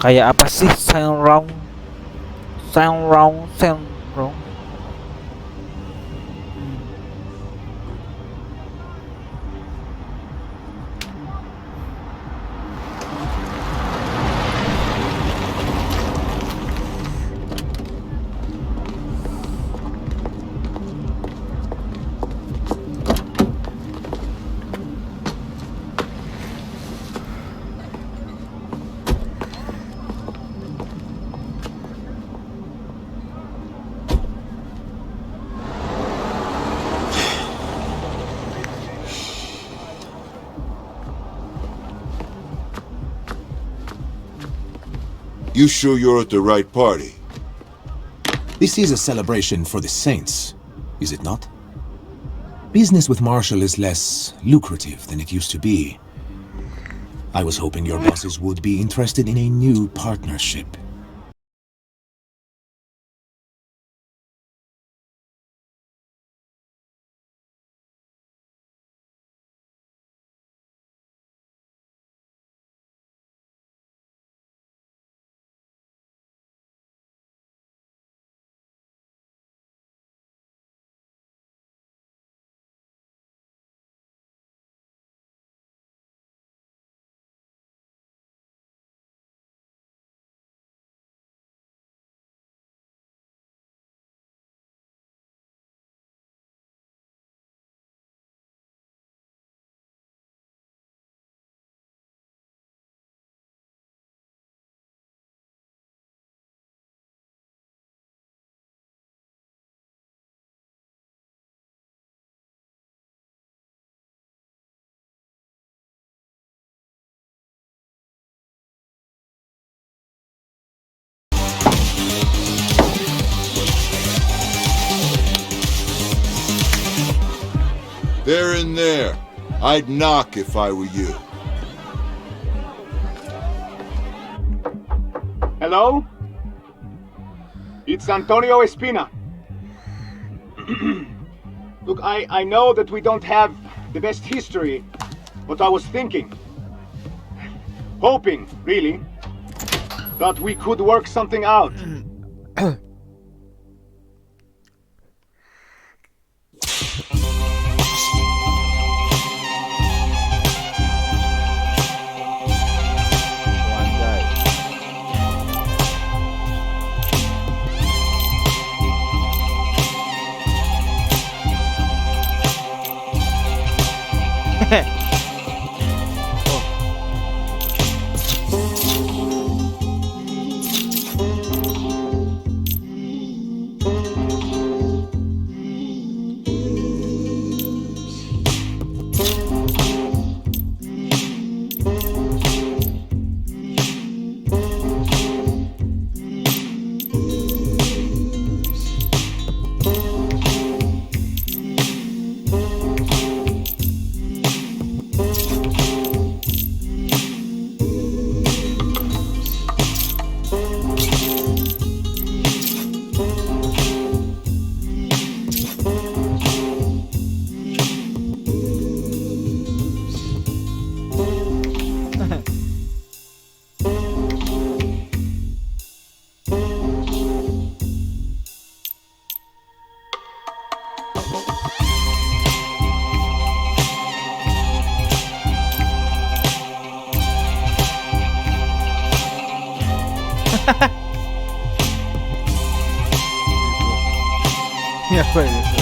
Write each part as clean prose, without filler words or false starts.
Kayak apa sih sound wrong, sound wrong, sound wrong. You sure you're at the right party? This is a celebration for the saints, is it not? Business with Marshall is less lucrative than it used to be. I was hoping your bosses would be interested in a new partnership. They're in there. I'd knock if I were you. Hello? It's Antonio Espina. Look, I know that we don't have the best history, but I was thinking, hoping, really, that we could work something out. Apa itu?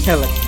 Hello.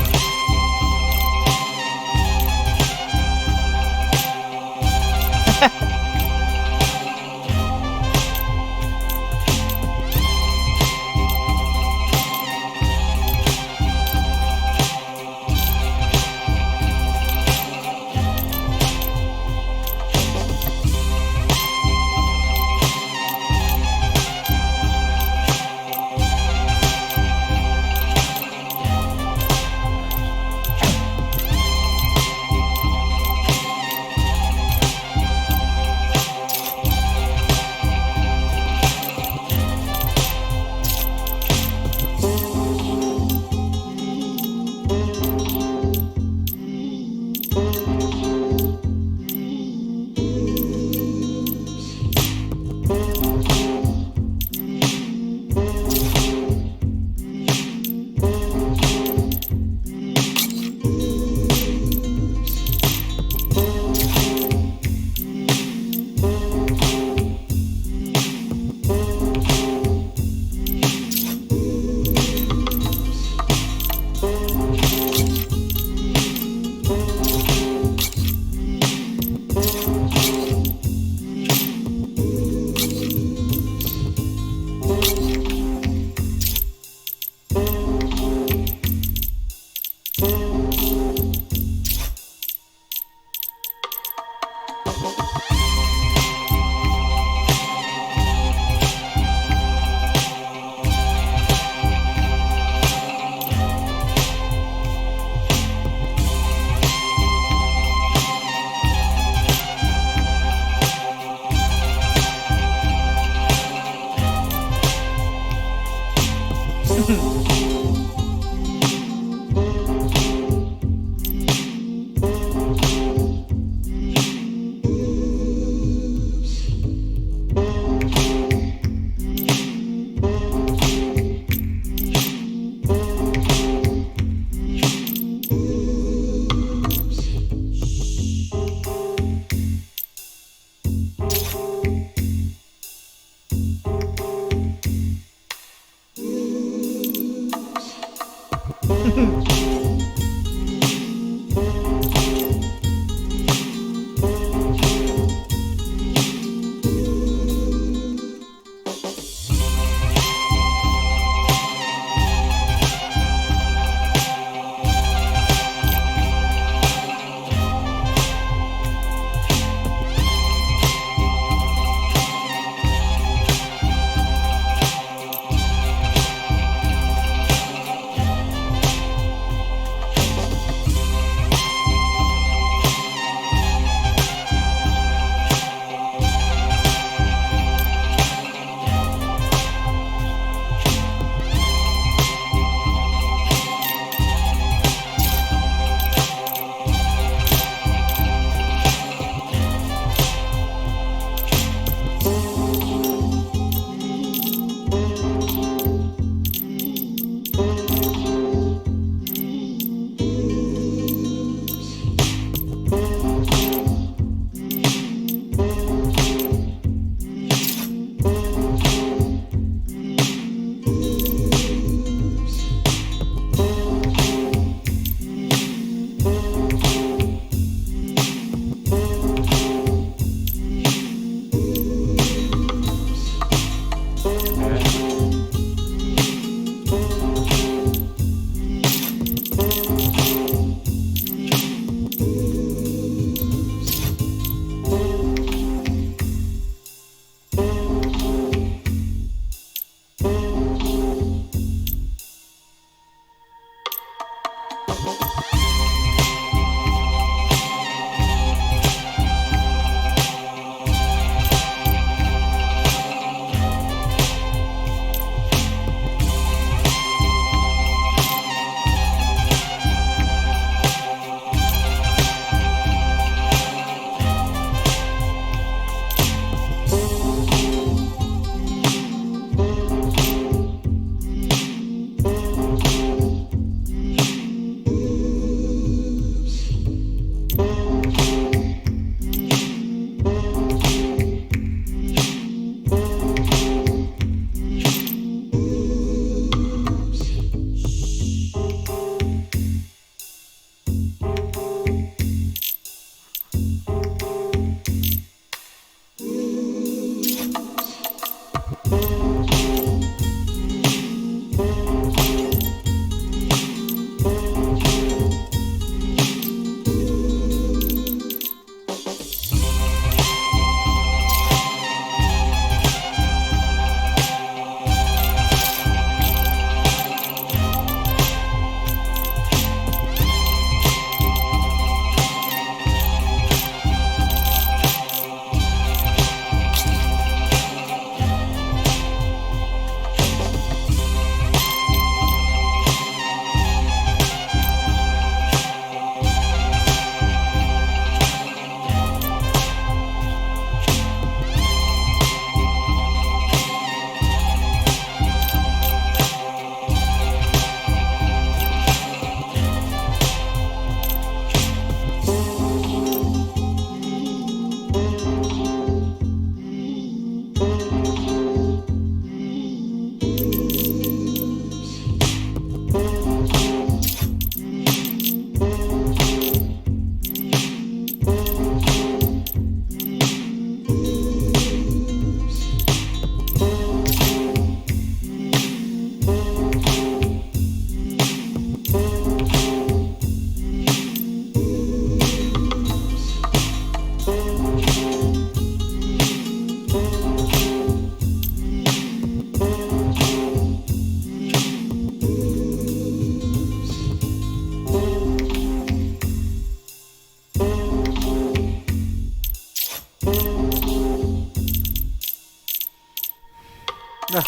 Nah,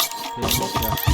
ya.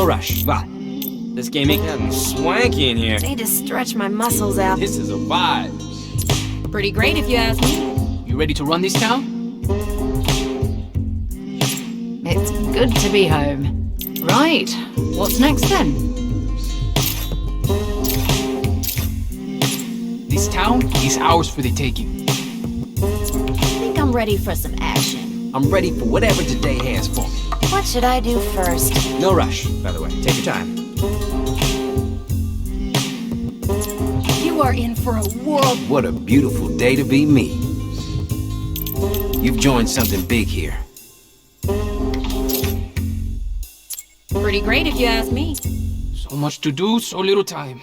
rush. Well, this game ain't getting swanky in here. Need to stretch my muscles out. This is a vibe. Pretty great if you ask me. You ready to run this town? It's good to be home. Right. What's next then? This town is ours for the taking. I think I'm ready for some action. I'm ready for whatever today has for me. What should I do first? No rush, by the way. Take your time. You are in for a whirl. What a beautiful day to be me. You've joined something big here. Pretty great if you ask me. So much to do, so little time.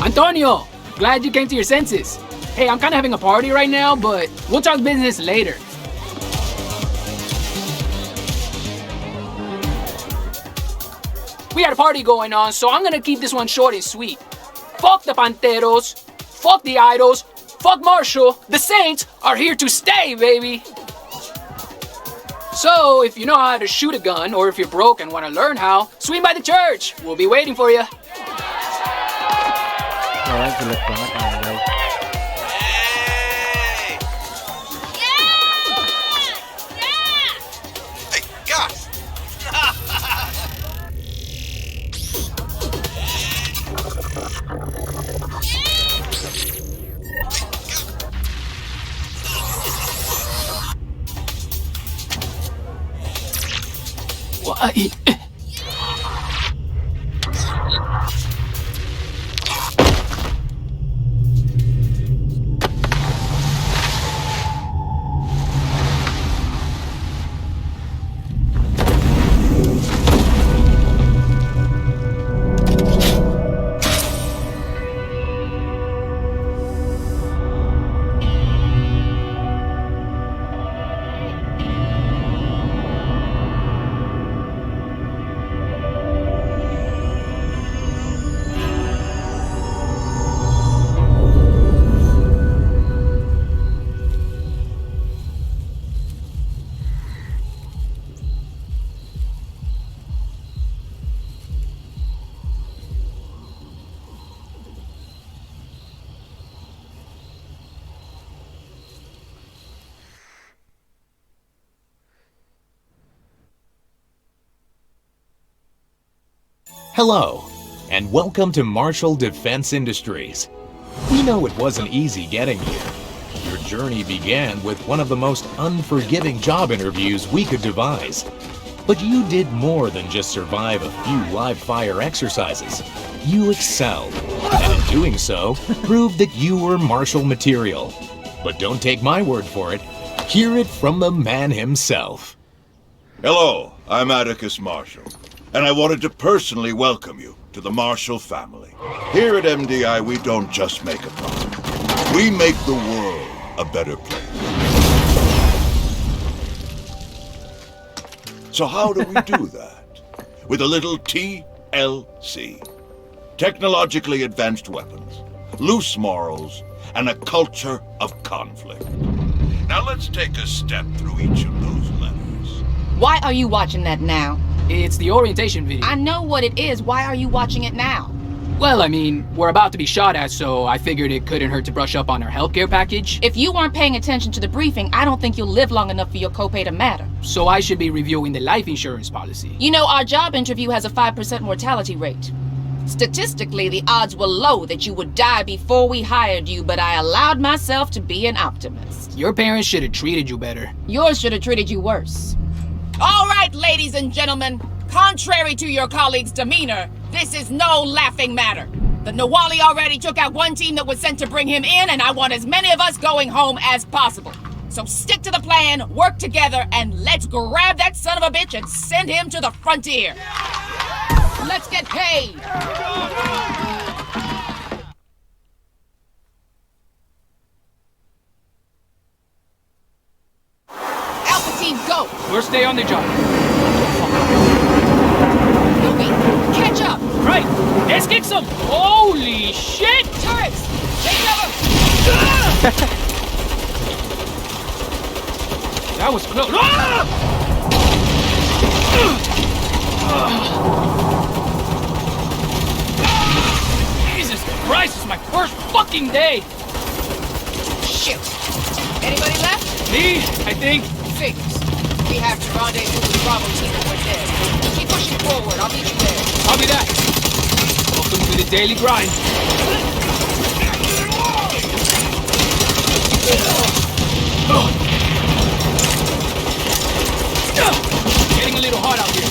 Antonio! Glad you came to your senses. Hey, I'm kinda having a party right now, but we'll talk business later. We had a party going on, so I'm gonna keep this one short and sweet. Fuck the Panteros, fuck the idols, fuck Marshall, the Saints are here to stay, baby! So, if you know how to shoot a gun, or if you're broke and want to learn how, swing by the church! We'll be waiting for you. Suaranya jelek banget emang guys. Why? Hello, and welcome to Marshall Defense Industries. We know it wasn't easy getting here. Your journey began with one of the most unforgiving job interviews we could devise. But you did more than just survive a few live-fire exercises. You excelled, and in doing so, proved that you were Marshall material. But don't take my word for it. Hear it from the man himself. Hello, I'm Atticus Marshall, and I wanted to personally welcome you to the Marshall family. Here at MDI, we don't just make a profit. We make the world a better place. So how do we do that? With a little TLC. Technologically advanced weapons, loose morals, and a culture of conflict. Now let's take a step through each of those letters. Why are you watching that now? It's the orientation video. I know what it is. Why are you watching it now? Well, I mean, we're about to be shot at, so I figured it couldn't hurt to brush up on our healthcare package. If you weren't paying attention to the briefing, I don't think you'll live long enough for your copay to matter. So I should be reviewing the life insurance policy. You know, our job interview has a 5% mortality rate. Statistically, the odds were low that you would die before we hired you, but I allowed myself to be an optimist. Your parents should have treated you better. Yours should have treated you worse. All right, ladies and gentlemen, contrary to your colleagues' demeanor, this is no laughing matter. The Nawali already took out one team that was sent to bring him in, and I want as many of us going home as possible. So stick to the plan, work together, and let's grab that son of a bitch and send him to the frontier. Let's get paid. Alpha team, go. We'll stay on the job. Newbie, catch up. Right, let's kick some. Holy shit! Turrets, take cover. That was close. Ah! Jesus Christ, it's my first fucking day! Shit. Anybody left? Me, I think. Figures. We have to rendezvous with Bravo team when we're dead. Keep pushing forward. I'll meet you there. Copy that. Welcome to the daily grind. Getting a little hot out here.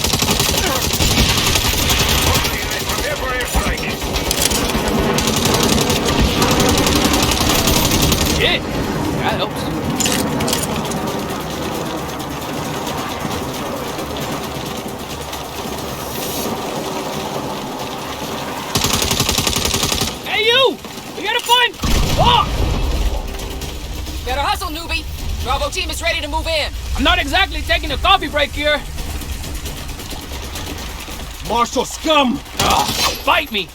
Shit, that helps. Hey you! We gotta find... Oh! Better hustle, newbie. Bravo team is ready to move in. I'm not exactly taking a coffee break here. Marshall scum! Fight me!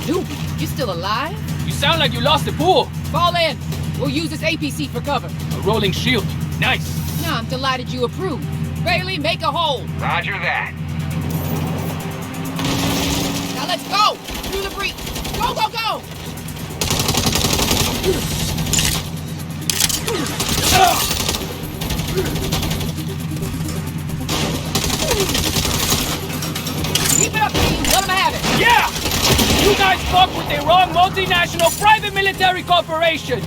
Newbie, you still alive? You sound like you lost the pool. Fall in. We'll use this APC for cover. A rolling shield. Nice. No, I'm delighted you approve. Bailey, make a hole. Roger that. Now let's go! Through the breach! Go, go, go! Keep it up, team! Let them have it! Yeah! You guys fuck with the wrong multinational private military corporation!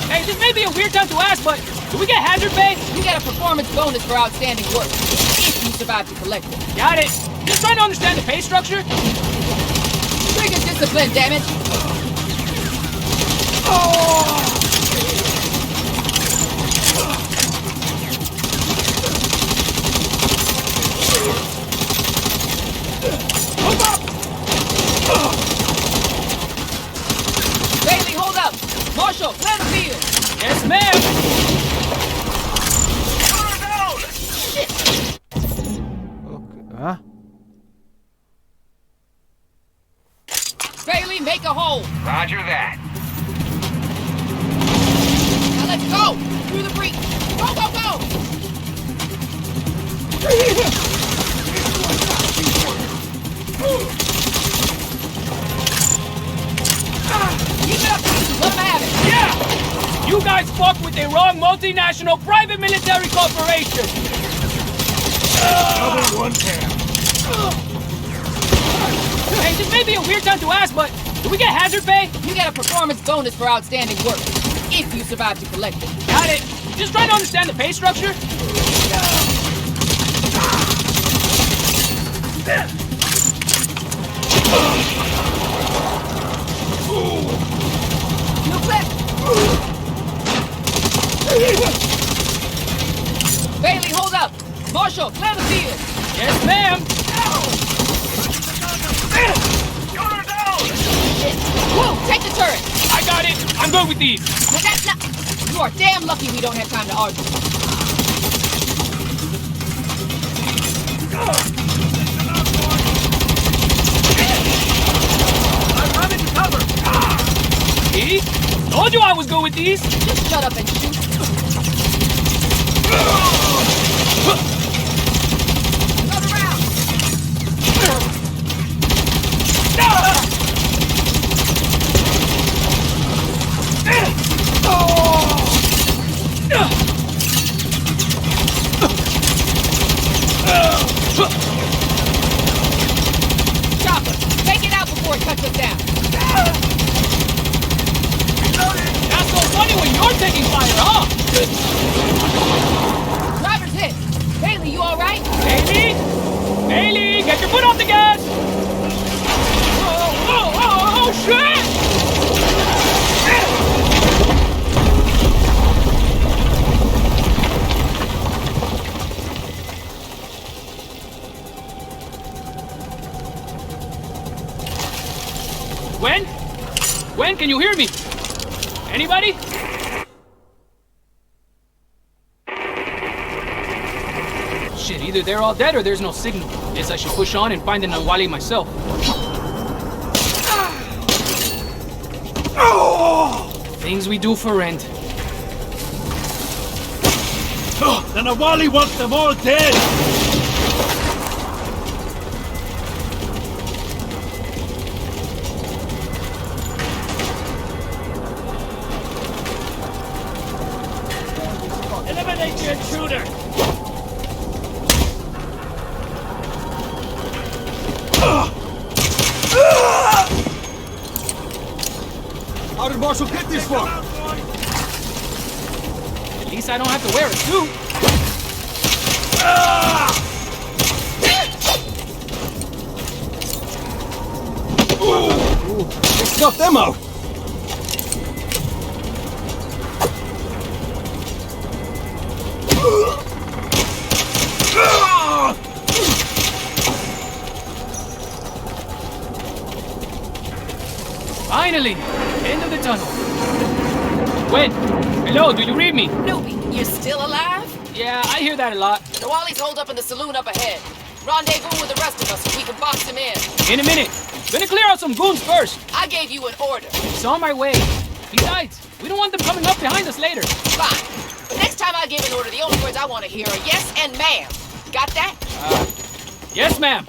Hey, this may be a weird time to ask, but do we get hazard pay? You get a performance bonus for outstanding work, if you survive to collect it. Got it. Just trying to understand the pay structure. Trigger discipline, damn it! Bailey, hold up! Marshall, clear the field! Yes, ma'am. Huh? Bailey, make a hole! Roger that. Now let's go! Through the breach! Go, go, go! Keep it up, let him have it. Yeah! You guys fucked with a wrong multinational private military corporation! Hey, this may be a weird time to ask, but do we get hazard pay? You get a performance bonus for outstanding work, if you survive to collect it. Got it. Just trying to understand the pay structure. New clip! Bailey, hold up! Marshall, clear the field! Yes, ma'am. Woo, take the turret! I got it. I'm good with these. But that's not... You are damn lucky we don't have time to argue. I'm coming to cover. See? Told you I was good with these. Just shut up and shoot. Another round! Chopper, take it out before it cuts us down. Not so funny when you're taking fire, huh? Driver's hit. Bailey, you alright? Bailey? Bailey, get your foot off the gas! Oh, shit! Gwen, can you hear me? Anybody? Shit, either they're all dead or there's no signal. Guess I should push on and find the Nawali myself. Things we do for rent. The Nawali wants them all dead! Eliminate the intruder! How did Marshall get this far? At least I don't have to wear a suit. They snuffed them out! Finally! End of the tunnel. Gwen! Hello, do you read me? Newbie, you're still alive? Yeah, I hear that a lot. The Wally's holed up in the saloon up ahead. Rendezvous with the rest of us so we can box him in. In a minute. Gonna clear out some goons first. I gave you an order. It's on my way. Besides, we don't want them coming up behind us later. Fine. But next time I give an order, the only words I want to hear are yes and ma'am. Got that? Yes, ma'am.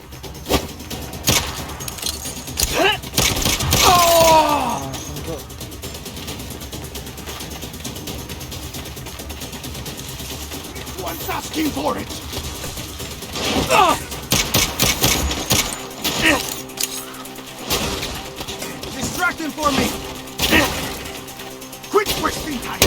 One's asking for it! Distract him for me! Quit wasting time!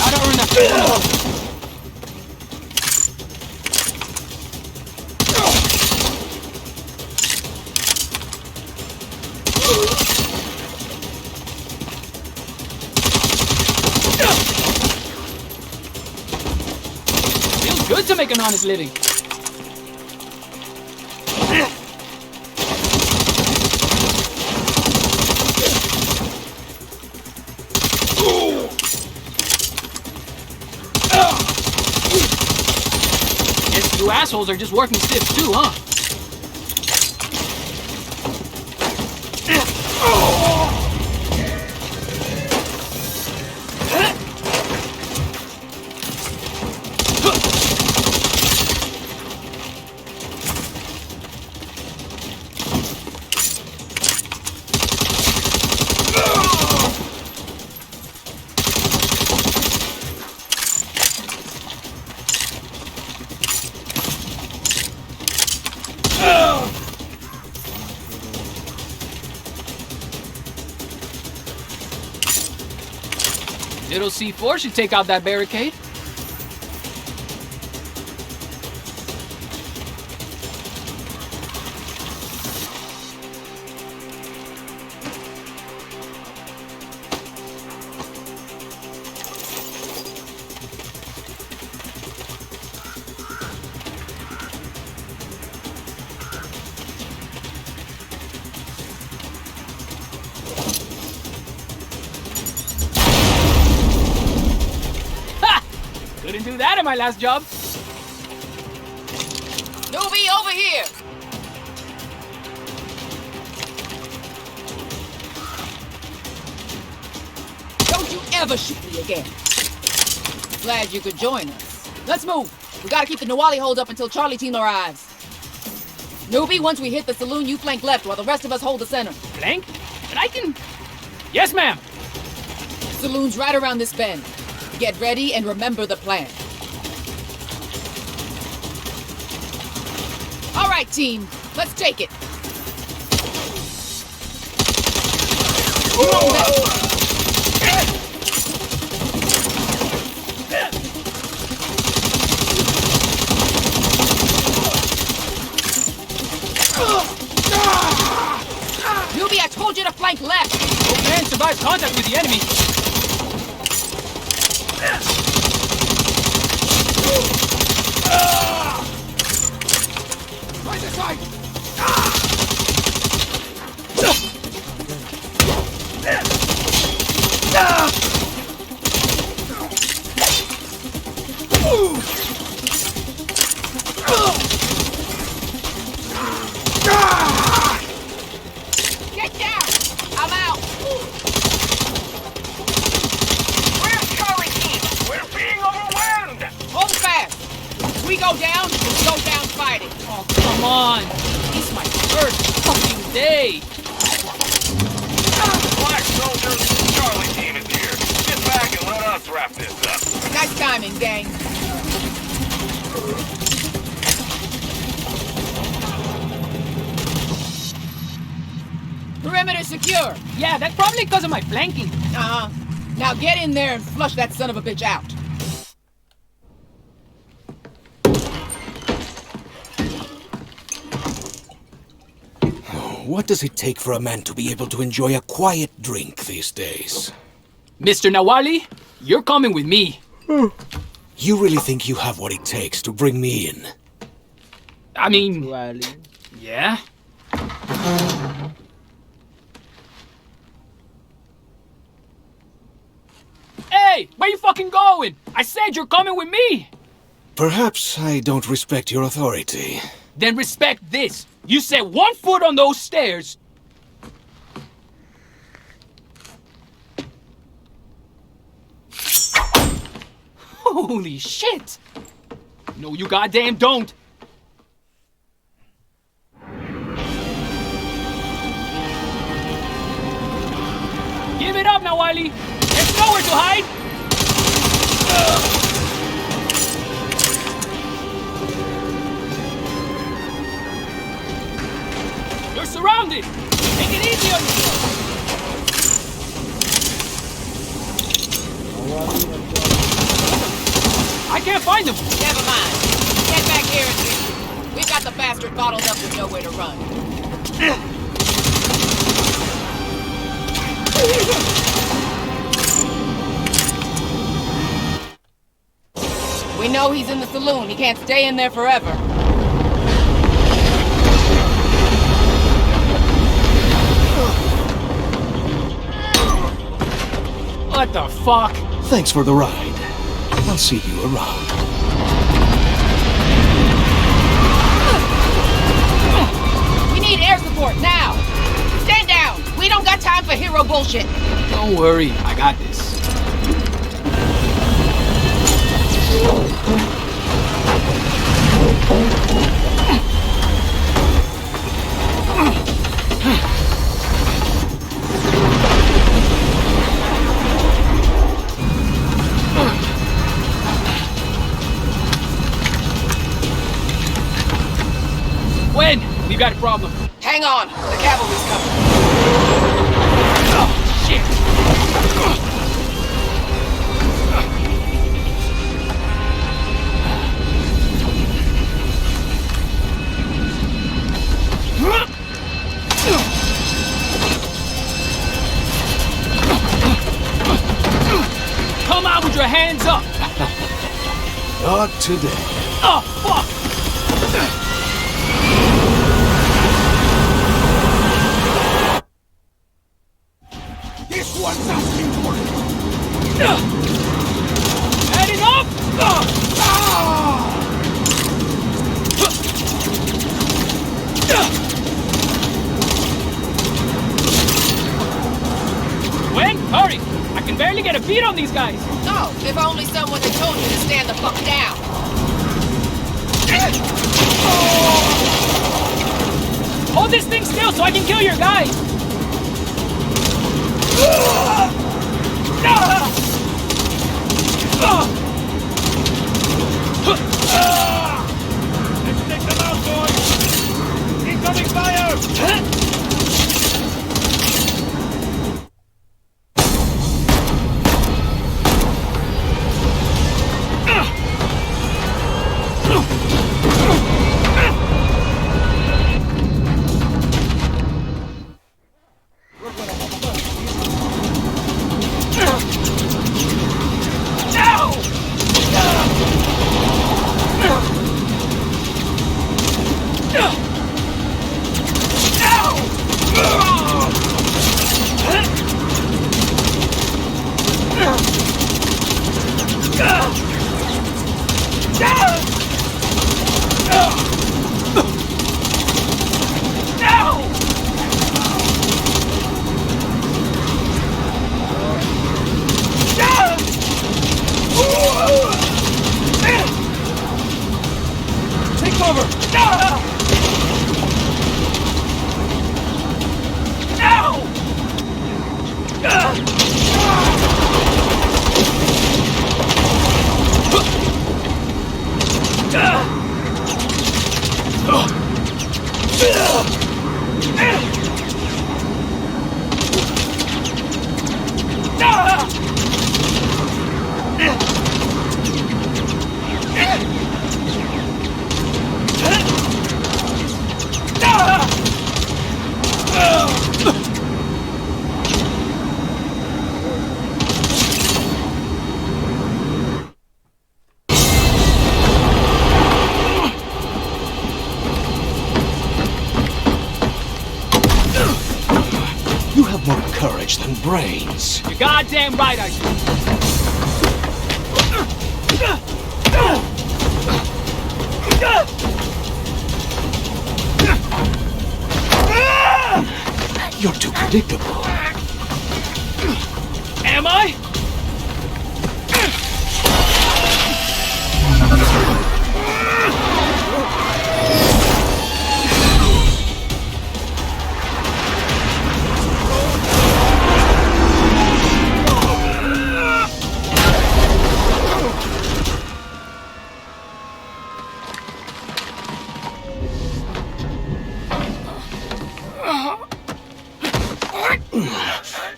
Gotta earn that. Good to make an honest living. Guess you assholes are just working stiff too, huh? Little C4 should take out that barricade. Couldn't do that in my last job. Newbie, over here! Don't you ever shoot me again. Glad you could join us. Let's move. We gotta keep the Nawali hold up until Charlie team arrives. Newbie, once we hit the saloon, you flank left while the rest of us hold the center. Flank? But I can... Yes, ma'am. Saloon's right around this bend. Get ready and remember the plan. All right, team. Let's take it. Newbie, I told you to flank left. No man survives contact with the enemy. Right this side. Get down! I'm out! Where's Charlie team? We're being overwhelmed! Hold fast! If we go down, we'll go down fighting. Oh, come on. It's my first fucking day. Black soldiers, Charlie team is here. Get back and let us wrap this up. Nice timing, gang. Perimeter secure. Yeah, that's probably because of my flanking. Uh-huh. Now get in there and flush that son of a bitch out. What does it take for a man to be able to enjoy a quiet drink these days? Mr. Nawali, you're coming with me. You really think you have what it takes to bring me in? I mean, yeah. Hey, where you fucking going? I said you're coming with me. Perhaps I don't respect your authority. Then respect this. You set 1 foot on those stairs. Holy shit! No, you goddamn don't. Give it up, Nawali. There's nowhere to hide. You're surrounded. Take it easy on yourself. I can't find them. Never mind. Get back here and see. We've got the bastard bottled up with nowhere to run. We know he's in the saloon. He can't stay in there forever. What the fuck? Thanks for the ride. I'll see you around. We need air support now. Stand down. We don't got time for hero bullshit. Don't worry, I got this. When? We've got a problem. Hang on. The cavalry's coming. Oh, shit! Come out with your hands up! Not today. Oh, fuck! This one's asking for it. Heading up! Gwen, hurry! I can barely get a beat on these guys! Oh, if only someone had told you to stand the fuck down. Hold this thing still so I can kill your guys! Let's take them out, boys! Incoming fire! Take cover! You have more courage than brains. You're goddamn right I do. You're too predictable. Am I?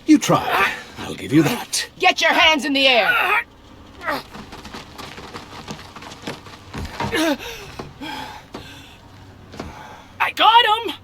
You try. I'll give you that. Get your hands in the air. I got him!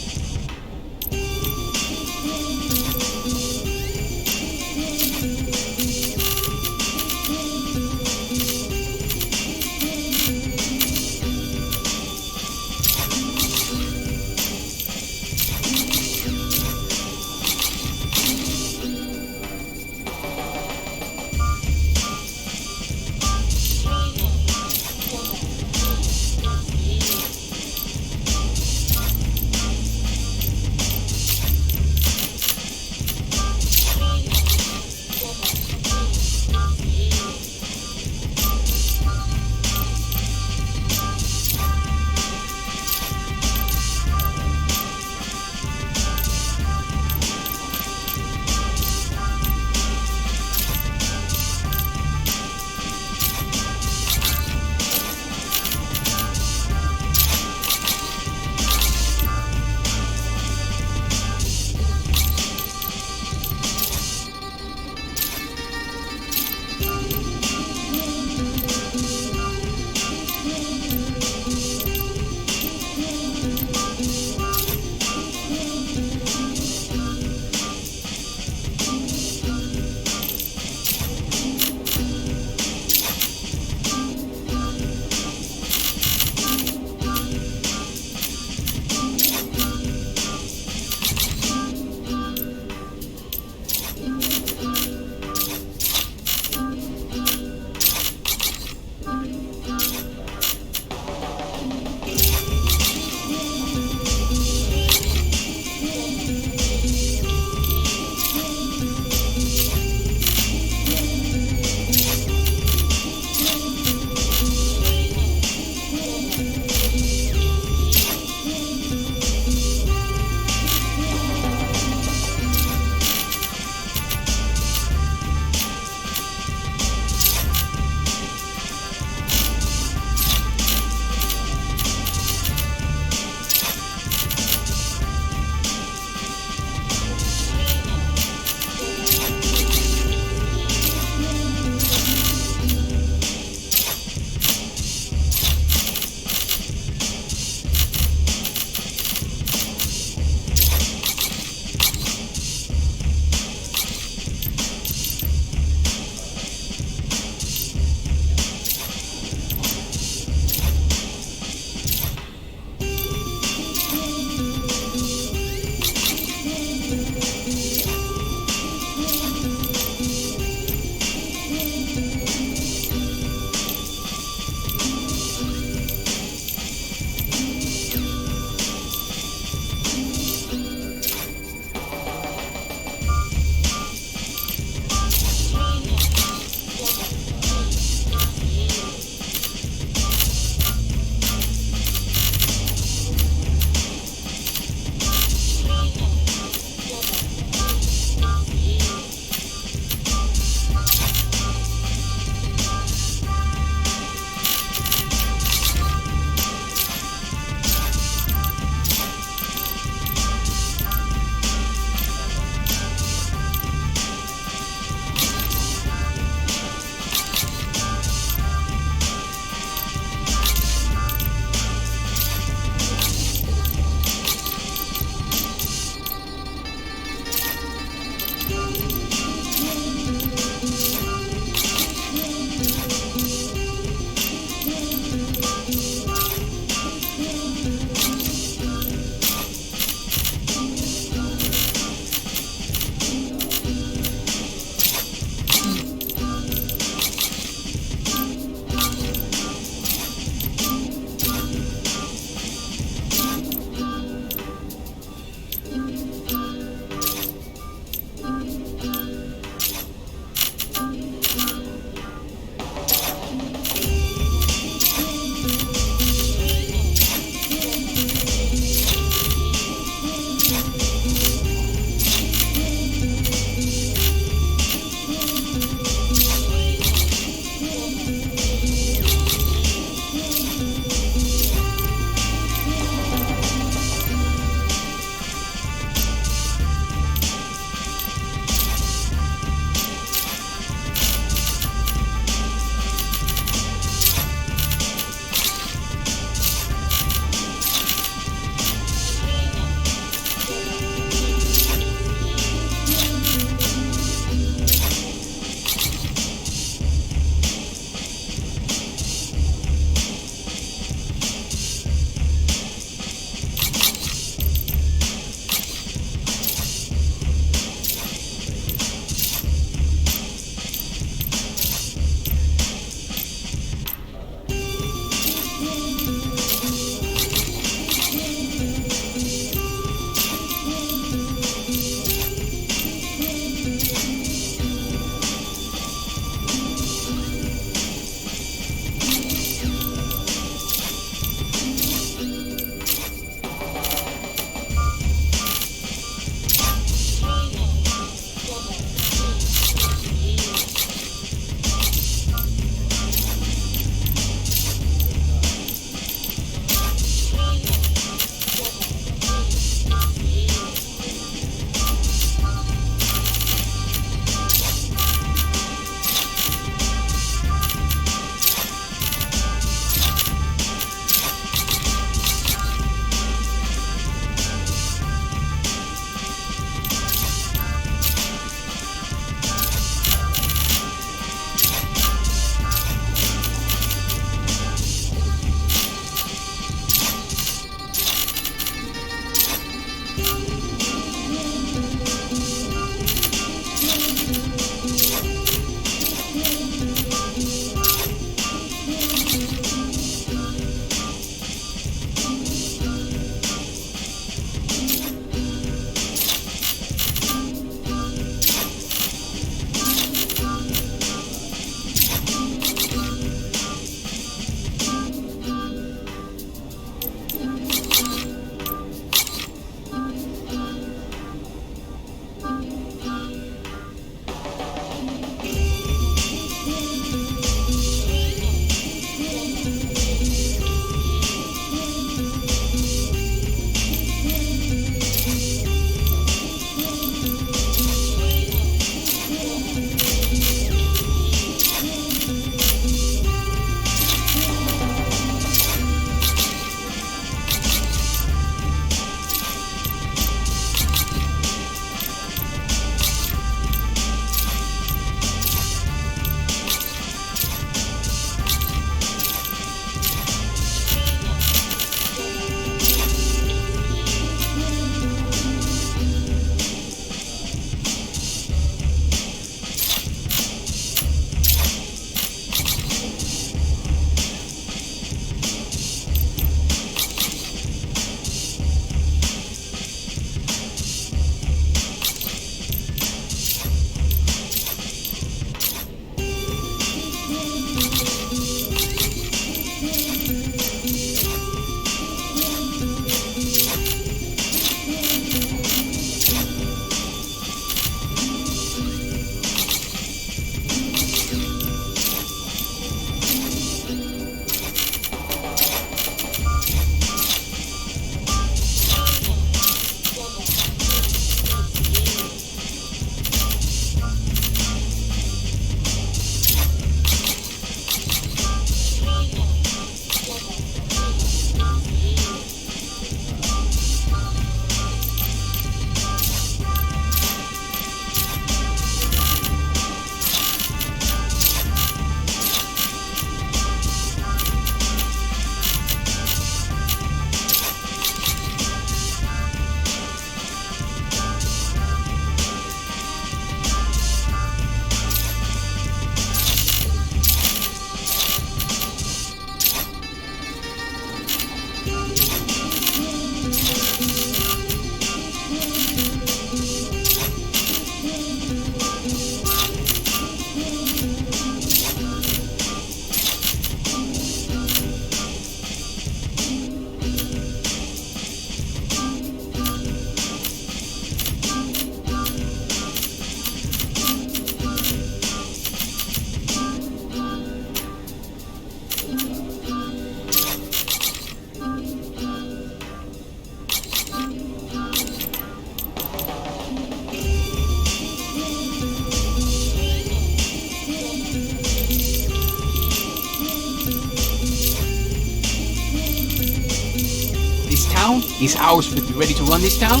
down, these hours should be ready to run this town.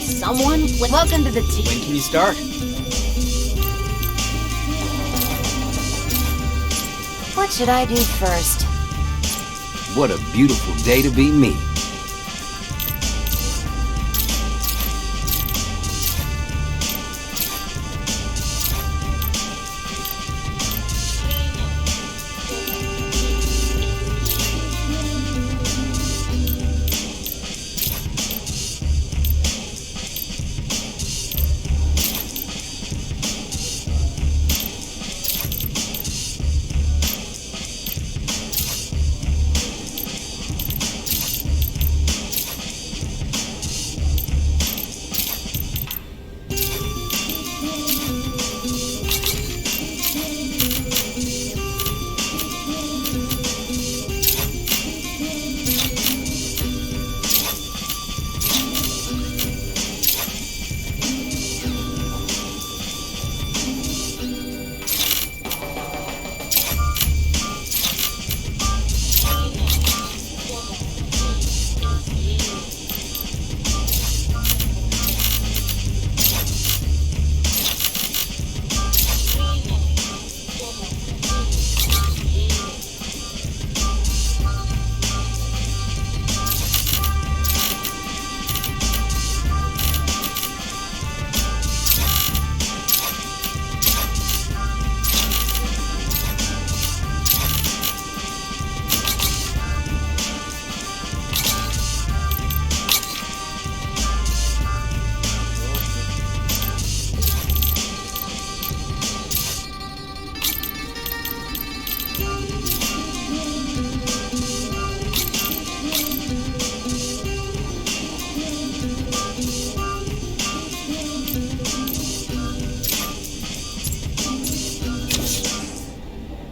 Someone, welcome to the team. When can you start? What should I do first? What a beautiful day to be me.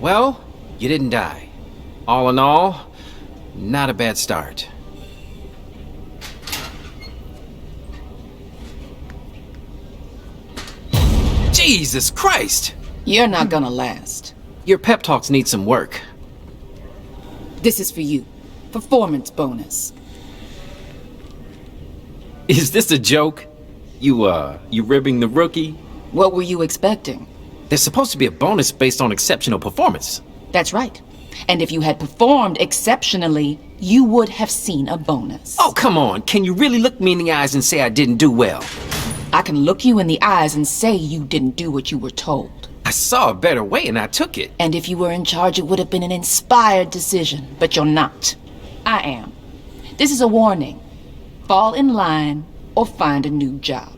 Well, you didn't die. All in all, not a bad start. Jesus Christ! You're not gonna last. Your pep talks need some work. This is for you. Performance bonus. Is this a joke? You ribbing the rookie? What were you expecting? There's supposed to be a bonus based on exceptional performance. That's right. And if you had performed exceptionally, you would have seen a bonus. Oh, come on. Can you really look me in the eyes and say I didn't do well? I can look you in the eyes and say you didn't do what you were told. I saw a better way and I took it. And if you were in charge, it would have been an inspired decision. But you're not. I am. This is a warning. Fall in line or find a new job.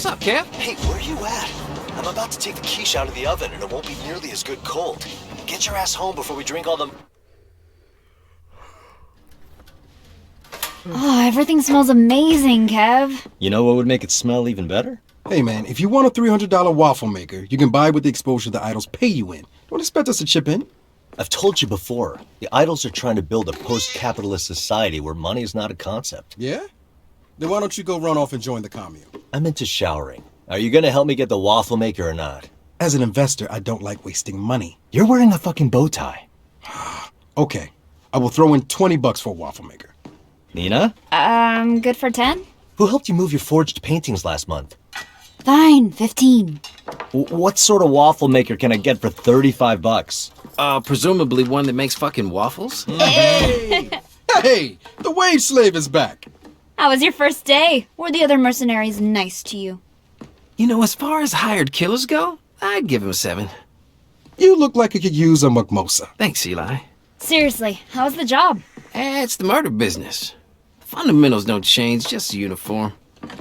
What's up, Kev? Hey, where you at? I'm about to take the quiche out of the oven and it won't be nearly as good cold. Get your ass home before we drink all the... Oh, everything smells amazing, Kev. You know what would make it smell even better? Hey man, if you want a $300 waffle maker, you can buy with the exposure the idols pay you in. Don't expect us to chip in. I've told you before, the idols are trying to build a post-capitalist society where money is not a concept. Yeah? Then why don't you go run off and join the commune? I'm into showering. Are you gonna help me get the waffle maker or not? As an investor, I don't like wasting money. You're wearing a fucking bow tie. Okay, I will throw in $20 for a waffle maker. Nina? Good for 10? Who helped you move your forged paintings last month? Fine, 15. What sort of waffle maker can I get for $35? Presumably one that makes fucking waffles? Hey! Hey! The wage slave is back! How was your first day? Were the other mercenaries nice to you? You know, as far as hired killers go, I'd give him a 7. You look like you could use a mukmosa. Thanks, Eli. Seriously, how's the job? It's the murder business. Fundamentals don't change, just the uniform.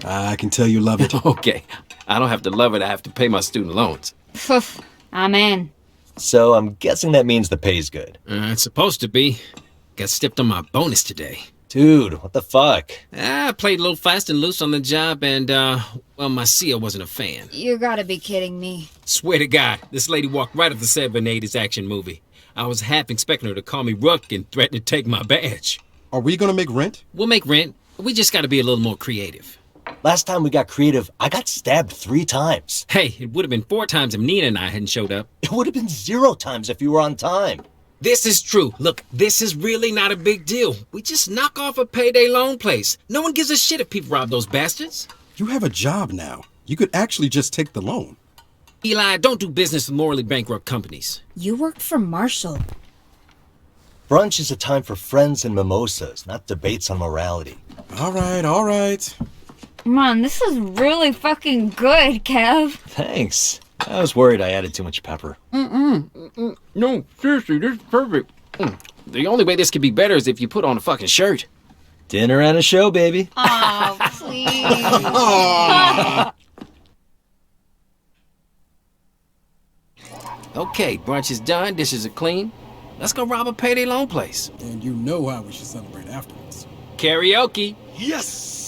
I can tell you love it. Okay, I don't have to love it, I have to pay my student loans. Poof, I'm in. So I'm guessing that means the pay's good. It's supposed to be. Got stiffed on my bonus today. Dude, what the fuck? I played a little fast and loose on the job and, well, my CEO wasn't a fan. You gotta be kidding me. Swear to God, this lady walked right up the set of an 80s action movie. I was half expecting her to call me Rook and threaten to take my badge. Are we gonna make rent? We'll make rent. We just gotta be a little more creative. Last time we got creative, I got stabbed 3 times. Hey, it would have been 4 times if Nina and I hadn't showed up. It would have been 0 times if you were on time. This is true. Look, this is really not a big deal. We just knock off a payday loan place. No one gives a shit if people rob those bastards. You have a job now. You could actually just take the loan. Eli, don't do business with morally bankrupt companies. You worked for Marshall. Brunch is a time for friends and mimosas, not debates on morality. All right. Man, this is really fucking good, Kev. Thanks. I was worried I added too much pepper. No, seriously, this is perfect. The only way this could be better is if you put on a fucking shirt. Dinner and a show, baby. Oh, please. Okay, brunch is done, dishes are clean. Let's go rob a payday loan place. And you know how we should celebrate afterwards. Karaoke. Yes!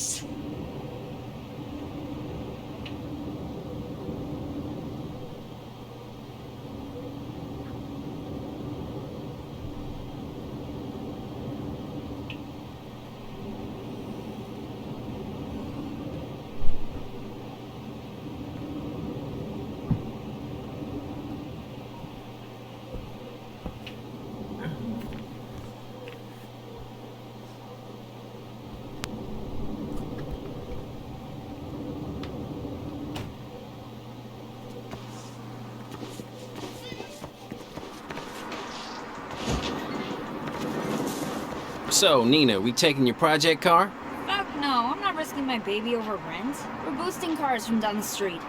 So, Nina, we taking your project car? Fuck no, I'm not risking my baby over rent. We're boosting cars from down the street.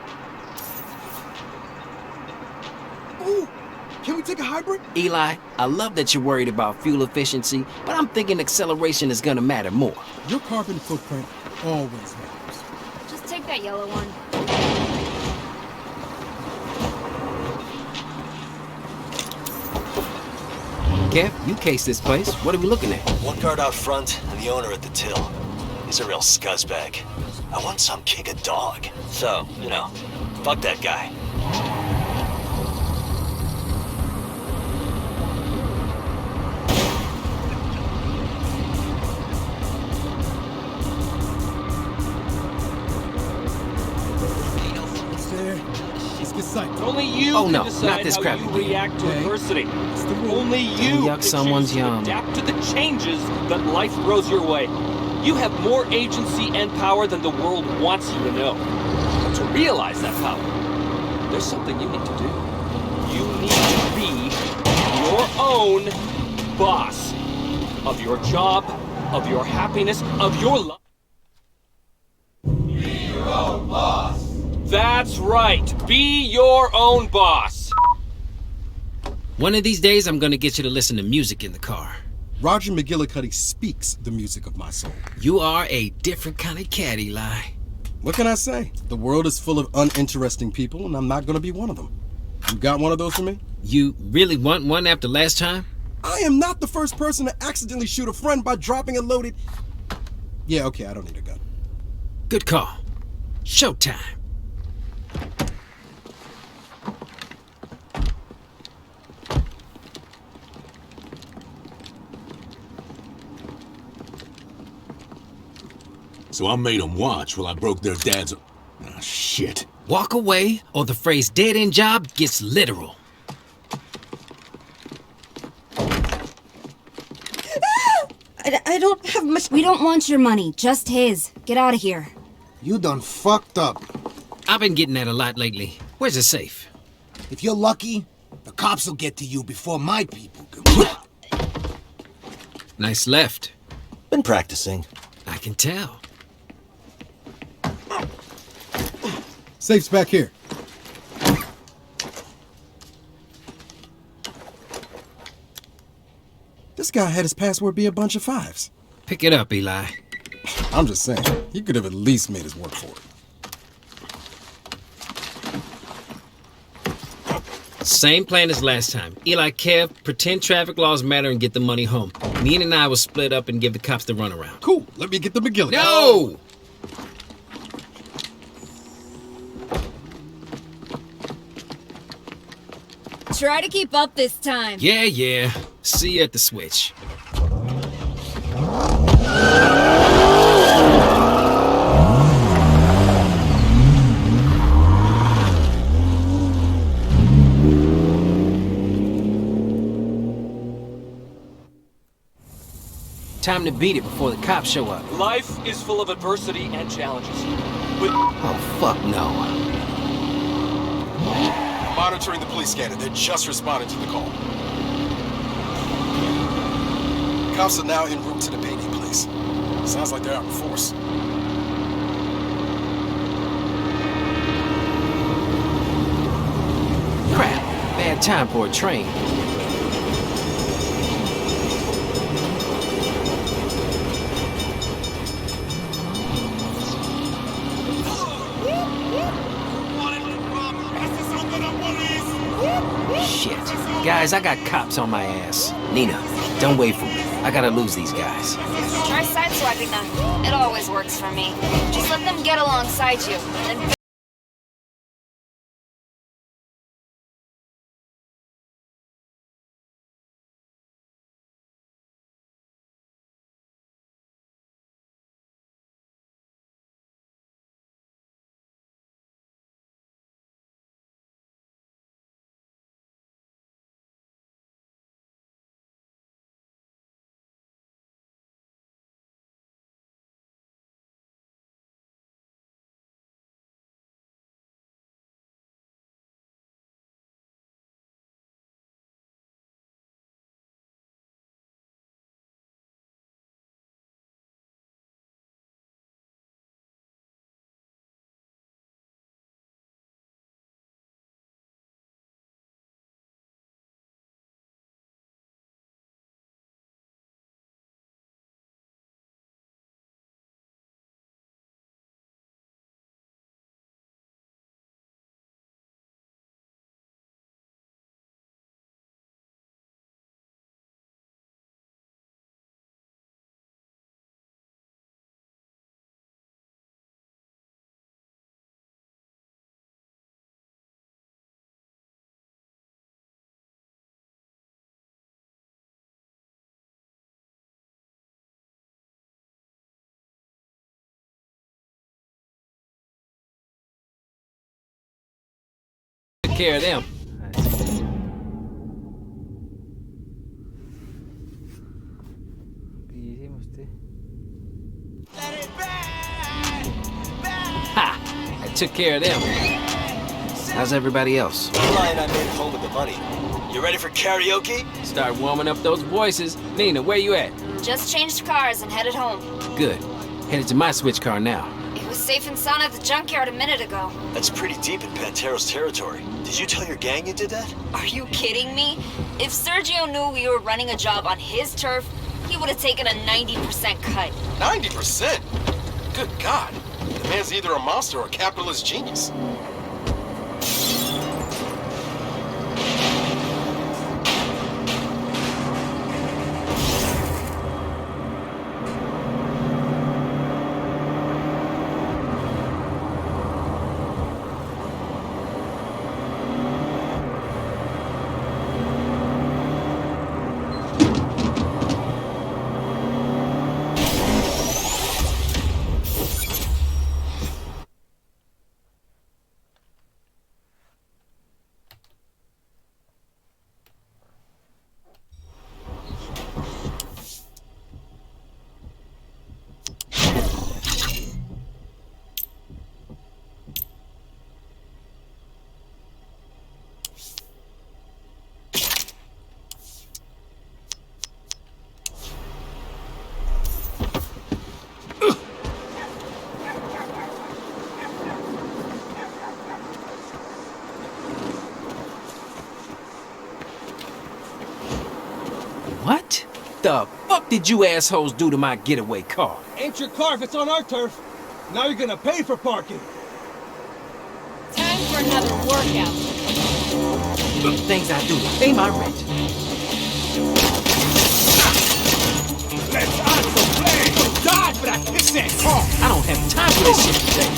Ooh, can we take a hybrid? Eli, I love that you're worried about fuel efficiency, but I'm thinking acceleration is gonna matter more. Your carbon footprint always matters. Just take that yellow one. Kev, you case this place. What are we looking at? One guard out front and the owner at the till. He's a real scuzzbag. I want some kick a dog. So, you know, fuck that guy. Only you Oh, no, can decide not this how crappy you thing. react to adversity. Only you Don't yuck can someone's choose to yum. adapt to the changes that life throws your way. You have more agency and power than the world wants you to know. But to realize that power, there's something you need to do. You need to be your own boss of your job, of your happiness, of your life. Be your own boss. That's right. Be your own boss. One of these days, I'm gonna get you to listen to music in the car. Roger McGillicuddy speaks the music of my soul. You are a different kind of cat, Eli. What can I say? The world is full of uninteresting people, and I'm not gonna be one of them. You got one of those for me? You really want one after last time? I am not the first person to accidentally shoot a friend by dropping a loaded... Yeah, okay, I don't need a gun. Good call. Showtime. So I made them watch while I broke their dad's... Ah, shit. Walk away, or the phrase dead-end job gets literal. I don't have much... We don't want your money, just his. Get out of here. You done fucked up. I've been getting that a lot lately. Where's the safe? If you're lucky, the cops will get to you before my people do. Nice left. Been practicing. I can tell. Safe's back here. This guy had his password be a bunch of 5s. Pick it up, Eli. I'm just saying, he could have at least made us work for it. Same plan as last time. Eli, Kev, pretend traffic laws matter and get the money home. Nina and I will split up and give the cops the runaround. Cool, let me get the McGillicuddy. No! Try to keep up this time. Yeah. See you at the switch. Time to beat it before the cops show up. Life is full of adversity and challenges. Oh, fuck no. Monitoring the police scanner. They're just responding to the call. Cops are now en route to the payday place. Sounds like they're out in force. Crap. Bad time for a train. Shit. Guys, I got cops on my ass. Nina, don't wait for me. I gotta lose these guys. Try sideswiping them. It always works for me. Just let them get alongside you, then Take care of them. Ha! I took care of them. How's everybody else? Eli and I made it home with the money. You ready for karaoke? Start warming up those voices. Nina, where you at? just changed cars and headed home. Good. Headed to my switch car now. It was safe and sound at the junkyard a minute ago. That's pretty deep in Panteros territory. Did you tell your gang you did that? Are you kidding me? If Sergio knew we were running a job on his turf, he would have taken a 90% cut. 90%? Good God. The man's either a monster or a capitalist genius. What the fuck did you assholes do to my getaway car? Ain't your car if it's on our turf. Now you're gonna pay for parking. Time for another workout. Things I do to pay my rent. Let's also play! Dodge for that pissant car! I don't have time for this shit today.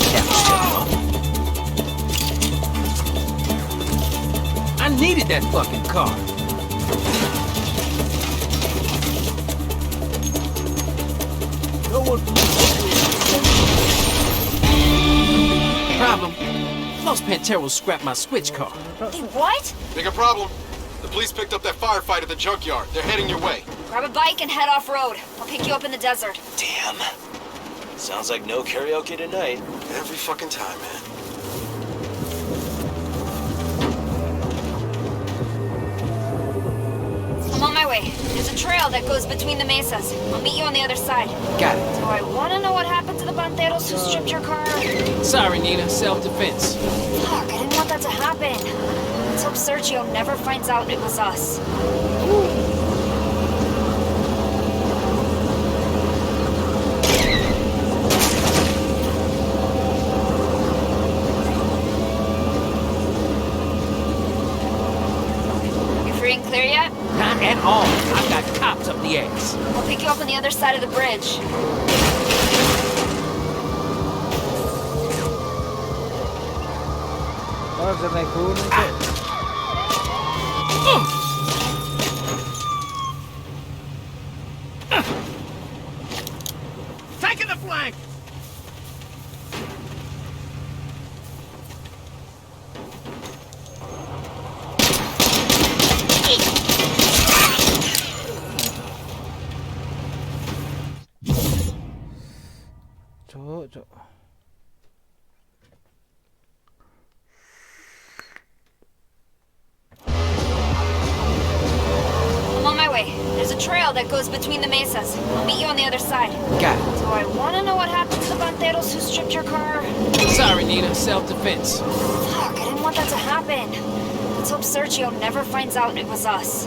I needed that fucking car. No one Problem. Los Panteros scrapped my switch car. They what? Bigger problem. The police picked up that firefight at the junkyard. They're heading your way. Grab a bike and head off-road. I'll pick you up in the desert. Damn. Sounds like no karaoke tonight. Every fucking time, man. I'm on my way. There's a trail that goes between the mesas. I'll meet you on the other side. Got it. Do I want to know what happened to the Panteros who stripped your car? Sorry, Nina. Self-defense. Fuck, I didn't want that to happen. Let's hope Sergio never finds out it was us. You free and clear yet? Not at all. I've got cops up the ass. I'll pick you up on the other side of the bridge. taking the flank! Cuk. I'm on my way. There's a trail that goes between the mesas. I'll meet you on the other side. Got it. Do I want to know what happened to the Panteros who stripped your car? Sorry, Nina. Self-defense. Fuck, I didn't want that to happen. Let's hope Sergio never finds out it was us.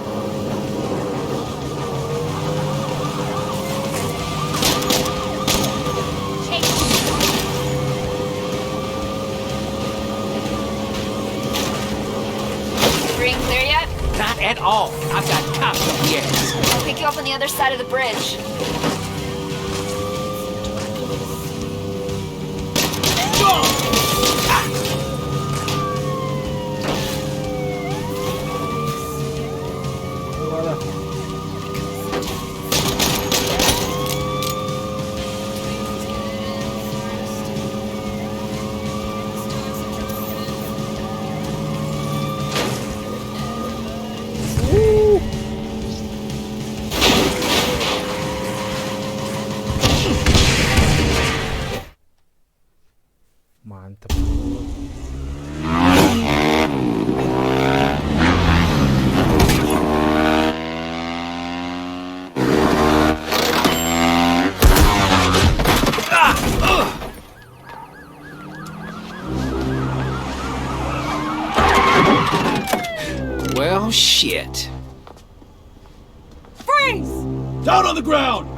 Free and clear yet? Not at all. I've got cops up the ass. I'll pick you up on the other side of the bridge. Mantap. Well, shit. Freeze! Down on the ground!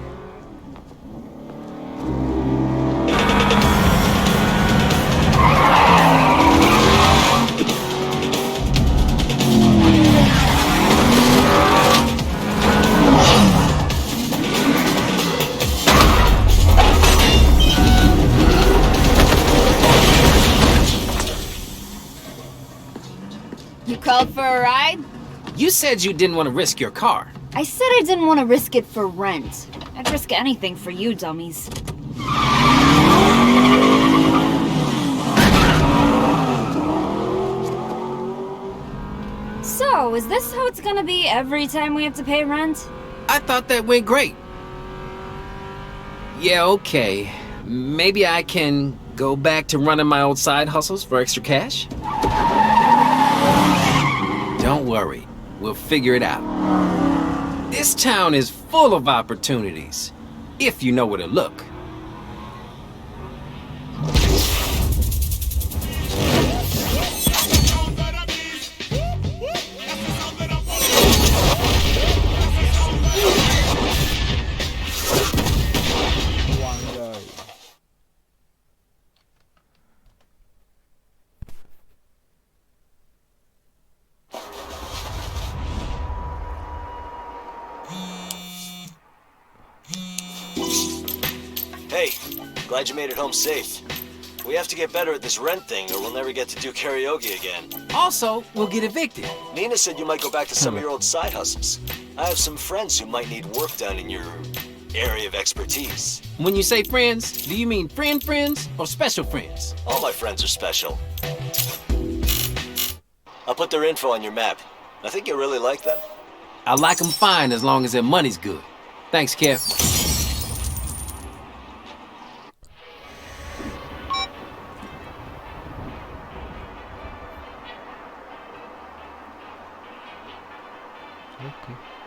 for a ride? You said you didn't want to risk your car. I said I didn't want to risk it for rent. I'd risk anything for you dummies. So, is this how it's gonna be every time we have to pay rent? I thought that went great. Yeah, okay. Maybe I can go back to running my old side hustles for extra cash? Don't worry, we'll figure it out. This town is full of opportunities, if you know where to look. Hey, glad you made it home safe. We have to get better at this rent thing or we'll never get to do karaoke again. Also, we'll get evicted. Nina said you might go back to some of your old side hustles. I have some friends who might need work done in your area of expertise. When you say friends, do you mean friends or special friends? All my friends are special. I'll put their info on your map. I think you'll really like them. I like them fine as long as their money's good. Thanks, Kev. Okay.